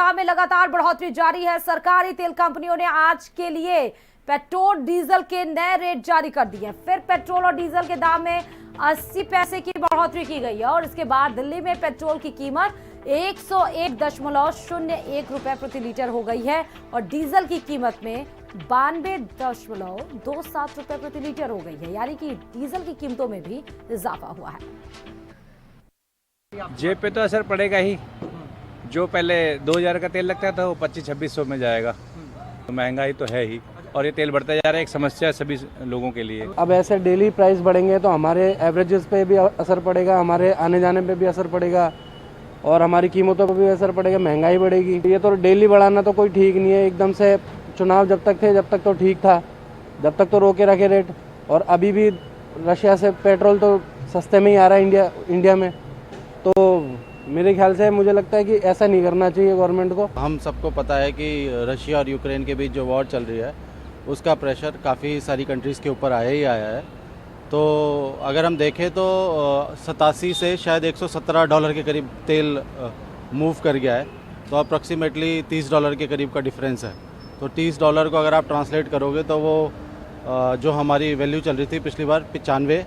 दाम में लगातार बढ़ोतरी जारी है। सरकारी तेल कंपनियों ने आज के लिए पेट्रोल डीजल के नए रेट जारी कर दिए। फिर पेट्रोल और डीजल के दाम में 80 पैसे की बढ़ोतरी की गई है और इसके बाद दिल्ली में पेट्रोल की कीमत 101.01 रुपए प्रति लीटर हो गई है और डीजल की कीमत में 92.27 रुपए प्रति लीटर हो गई है। यानी कि डीजल की कीमतों में भी इजाफा हुआ है। जेब पे तो असर पड़ेगा ही। जो पहले 2000 का तेल लगता था वो 2500-2600 में जाएगा। तो महंगाई तो है ही और ये तेल बढ़ता जा रहा है, एक समस्या है सभी लोगों के लिए। अब ऐसे डेली प्राइस बढ़ेंगे तो हमारे एवरेजेस पे भी असर पड़ेगा, हमारे आने जाने पे भी असर पड़ेगा और हमारी कीमतों पर भी असर पड़ेगा, महंगाई बढ़ेगी। ये तो डेली बढ़ाना तो कोई ठीक नहीं है। एकदम से चुनाव जब तक थे जब तक तो ठीक था, जब तक तो रोके रखे रेट। और अभी भी रशिया से पेट्रोल तो सस्ते में ही आ रहा है इंडिया में। तो मेरे ख्याल से मुझे लगता है कि ऐसा नहीं करना चाहिए गवर्नमेंट को। हम सबको पता है कि रशिया और यूक्रेन के बीच जो वॉर चल रही है उसका प्रेशर काफ़ी सारी कंट्रीज़ के ऊपर आया ही आया है। तो अगर हम देखें तो 87 से शायद $117 के करीब तेल मूव कर गया है। तो अप्रॉक्सीमेटली $30 के करीब का डिफरेंस है। तो $30 को अगर आप ट्रांसलेट करोगे तो वो जो हमारी वैल्यू चल रही थी पिछली बार 95,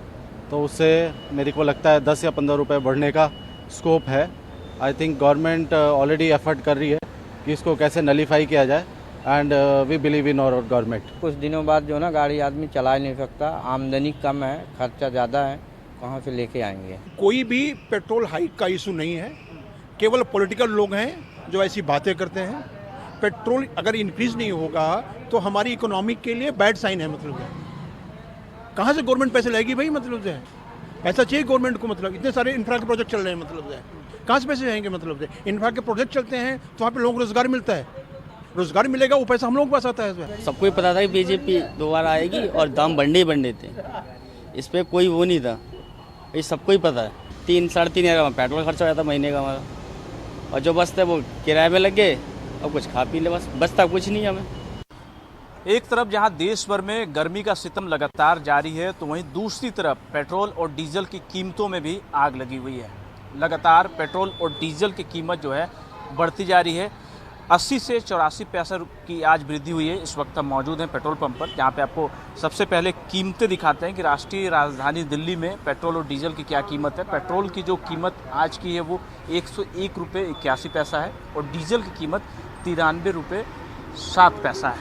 तो उससे मेरे को लगता है 10 या 15 रुपये बढ़ने का स्कोप है। I think government already effort कर रही है कि इसको कैसे नलीफाई किया जाए and we believe in our government. कुछ दिनों बाद जो ना गाड़ी आदमी चला ही नहीं सकता, आमदनी कम है, खर्चा ज़्यादा है, कहाँ से लेके आएंगे। कोई भी पेट्रोल हाइक का इशू नहीं है, केवल पॉलिटिकल लोग हैं जो ऐसी बातें करते हैं। पेट्रोल अगर इंक्रीज नहीं होगा तो हमारी इकोनॉमी के लिए बैड साइन है। मतलब कहाँ से गवर्नमेंट पैसे लाएगी भाई? मतलब है पैसा चाहिए गवर्नमेंट को। मतलब इतने सारे इंफ्रा के प्रोजेक्ट चल रहे हैं, मतलब है कहाँ से पैसे आएंगे? मतलब इंफ्रा के प्रोजेक्ट चलते हैं तो वहाँ पे लोगों को रोजगार मिलता है, रोजगार मिलेगा वो पैसा हम लोगों के पास आता है। सबको ही पता था कि बीजेपी दोबारा आएगी और दाम बढ़ने ही बढ़ने थे। इस पर कोई वो नहीं था, ये सबको ही पता है। 3-3.5 हज़ार पेट्रोल खर्चा हो जाता महीने का हमारा, और जो बचता वो किराए में लग गए और कुछ खा पी ले, बस बचता कुछ नहीं हमें। एक तरफ जहां देश भर में गर्मी का सितम लगातार जारी है तो वहीं दूसरी तरफ पेट्रोल और डीजल की कीमतों में भी आग लगी हुई है। लगातार पेट्रोल और डीजल की कीमत जो है बढ़ती जा रही है। 80 से 84 पैसे की आज वृद्धि हुई है। इस वक्त हम मौजूद हैं पेट्रोल पंप पर, जहां पे आपको सबसे पहले कीमतें दिखाते हैं कि राष्ट्रीय राजधानी दिल्ली में पेट्रोल और डीजल की क्या कीमत है। पेट्रोल की जो कीमत आज की है वो 101.81 है और डीजल की कीमत 93.07 है।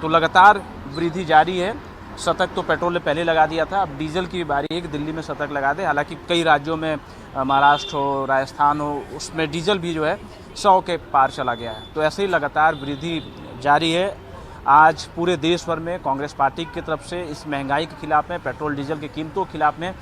तो लगातार वृद्धि जारी है। शतक तो पेट्रोल ने पहले लगा दिया था, अब डीजल की बारी है कि दिल्ली में शतक लगा दे। हालांकि कई राज्यों में, महाराष्ट्र हो, राजस्थान हो, उसमें डीजल भी जो है 100 के पार चला गया है। तो ऐसे ही लगातार वृद्धि जारी है। आज पूरे देश भर में कांग्रेस पार्टी की तरफ से इस महंगाई के खिलाफ में, पेट्रोल डीजल की कीमतों के खिलाफ में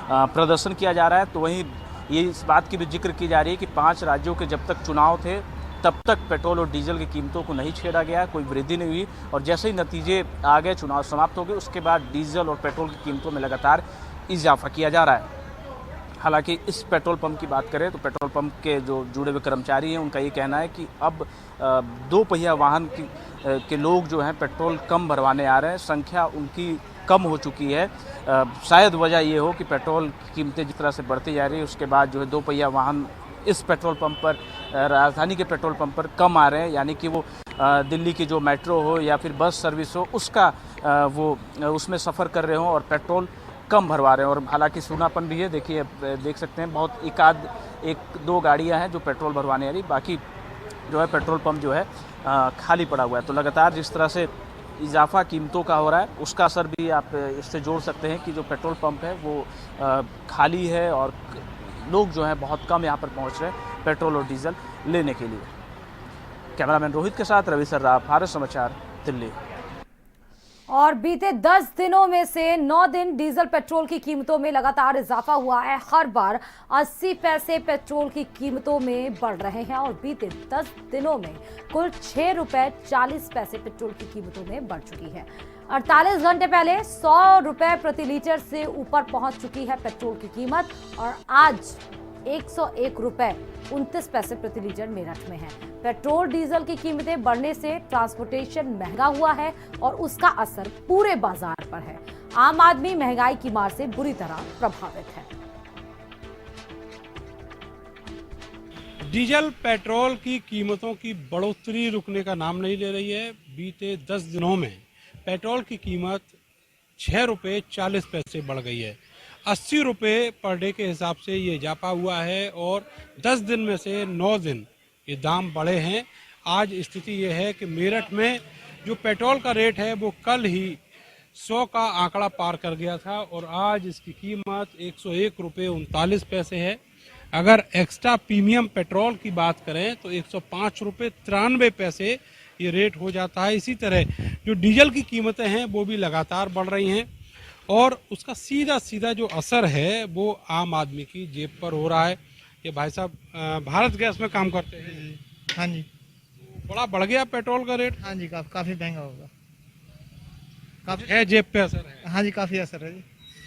प्रदर्शन किया जा रहा है। तो वहीं ये इस बात की भी जिक्र की जा रही है कि 5 राज्यों के जब तक चुनाव थे तब तक पेट्रोल और डीजल की कीमतों को नहीं छेड़ा गया, कोई वृद्धि नहीं हुई और जैसे ही नतीजे आ गए, चुनाव समाप्त हो गए, उसके बाद डीजल और पेट्रोल की कीमतों में लगातार इजाफा किया जा रहा है। हालांकि इस पेट्रोल पंप की बात करें तो पेट्रोल पंप के जो जुड़े हुए कर्मचारी हैं उनका ये कहना है कि अब 2 पहिया वाहन के लोग जो हैं पेट्रोल कम भरवाने आ रहे हैं, संख्या उनकी कम हो चुकी है। शायद वजह ये हो कि पेट्रोल की कीमतें जिस तरह से बढ़ती जा रही है उसके बाद जो है 2 पहिया वाहन इस पेट्रोल पंप पर, राजधानी के पेट्रोल पंप पर कम आ रहे हैं। यानी कि वो दिल्ली की जो मेट्रो हो या फिर बस सर्विस हो उसका वो उसमें सफ़र कर रहे हो और पेट्रोल कम भरवा रहे हैं। और हालांकि सूनापन भी है, देखिए देख सकते हैं बहुत 1-2 गाड़ियां हैं जो पेट्रोल भरवाने आ रही, बाकी जो है पेट्रोल पंप जो है खाली पड़ा हुआ है। तो लगातार जिस तरह से इजाफा कीमतों का हो रहा है उसका असर भी आप इससे जोड़ सकते हैं कि जो पेट्रोल पंप है वो खाली है और लोग जो हैं बहुत कम यहाँ पर पहुँच रहे हैं पेट्रोल और डीजल लेने के लिए। कैमरामैन रोहित के साथ रवि सर्राफ, भारत समाचार, दिल्ली। और बीते 10 दिनों में से 9 दिन डीजल पेट्रोल की कीमतों में लगातार इजाफा हुआ है। हर बार 80 पैसे पेट्रोल की कीमतों में बढ़ रहे हैं और बीते 10 दिनों में कुल 6 रुपए 40 पैसे पेट्रोल की कीमतों में बढ़ चुकी है। 48 घंटे पहले 100 रुपए प्रति लीटर से ऊपर पहुंच चुकी है पेट्रोल की कीमत और आज 101.29 प्रति लीटर मेरठ में है। पेट्रोल डीजल की कीमतें बढ़ने से ट्रांसपोर्टेशन महंगा हुआ है और उसका असर पूरे बाजार पर है। आम आदमी महंगाई की मार से बुरी तरह प्रभावित है। डीजल पेट्रोल की कीमतों की बढ़ोतरी रुकने का नाम नहीं ले रही है। बीते 10 दिनों में पेट्रोल की कीमत 6 रुपये 40 पैसे बढ़ गई है। 80 रुपये पर डे के हिसाब से ये इजाफा हुआ है और 10 दिन में से 9 दिन ये दाम बढ़े हैं। आज स्थिति ये है कि मेरठ में जो पेट्रोल का रेट है वो कल ही 100 का आंकड़ा पार कर गया था और आज इसकी कीमत 101 रुपये 39 पैसे है। अगर एक्स्ट्रा प्रीमियम पेट्रोल की बात करें तो 105 रुपये 93 पैसे ये रेट हो जाता है। इसी तरह जो डीजल की कीमतें हैं वो भी लगातार बढ़ रही हैं और उसका सीधा सीधा जो असर है वो आम आदमी की जेब पर हो रहा है। ये भाई साहब भारत गैस में काम करते हैं। हाँ जी, बड़ा बढ़ गया पेट्रोल का रेट। हाँ जी, काफ़ी महंगा होगा। काफ़ी है जेब पे असर है। हाँ जी, काफ़ी असर है जी।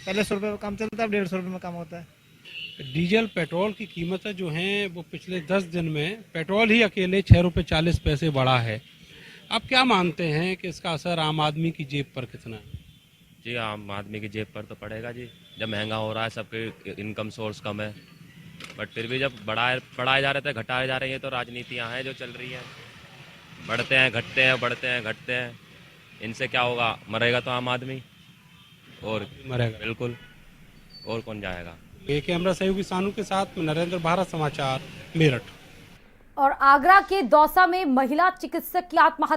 पहले 100 रुपये में काम चलता है, अब 150 रुपये में काम होता है। डीजल पेट्रोल की कीमतें जो हैं वो पिछले 10 दिन में पेट्रोल ही अकेले 6 रुपये 40 पैसे बढ़ा है। आप क्या मानते हैं कि इसका असर आम आदमी की जेब पर कितना है? जी, आम आदमी की जेब पर तो पड़ेगा जी। जब महंगा हो रहा है, सबके इनकम सोर्स कम है, बट फिर भी जब बढ़ाए जा रहे थे, घटाए जा रहे हैं, तो राजनीतियाँ हैं जो चल रही हैं। बढ़ते हैं, घटते हैं, बढ़ते हैं, घटते हैं। इनसे क्या होगा? मरेगा तो आम आदमी और मरेगा बिल्कुल, और कौन जाएगा। ये कैमरा सहयोगी सानू के साथ में नरेंद्र, भारत समाचार, मेरठ। और आगरा के दौसा में महिला चिकित्सक की आत्महत्या